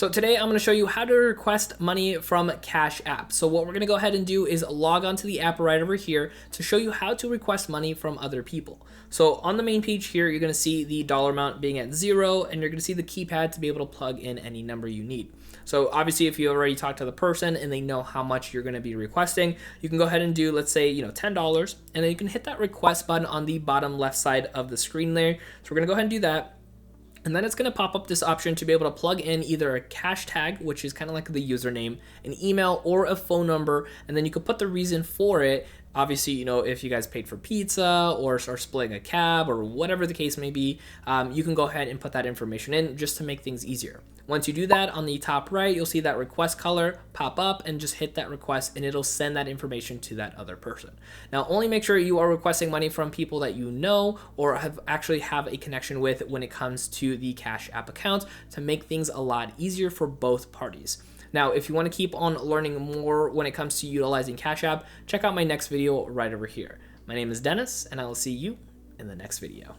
So today I'm going to show you how to request money from Cash App. So what we're going to go ahead and do is log onto the app right over here to show you how to request money from other people. So on the main page here, you're going to see the dollar amount being at 0, and you're going to see the keypad to be able to plug in any number you need. So obviously if you already talked to the person and they know how much you're going to be requesting, you can go ahead and do, let's say, $10, and then you can hit that request button on the bottom left side of the screen there. So we're going to go ahead and do that. And then it's going to pop up this option to be able to plug in either a cash tag, which is kind of like the username, an email, or a phone number. And then you could put the reason for it. Obviously, if you guys paid for pizza or are splitting a cab or whatever the case may be, you can go ahead and put that information in just to make things easier. Once you do that, on the top right, you'll see that request color pop up, and just hit that request and it'll send that information to that other person. Now, only make sure you are requesting money from people that you know or have a connection with when it comes to the Cash App account to make things a lot easier for both parties. Now, if you want to keep on learning more when it comes to utilizing Cash App, check out my next video right over here. My name is Dennis, and I will see you in the next video.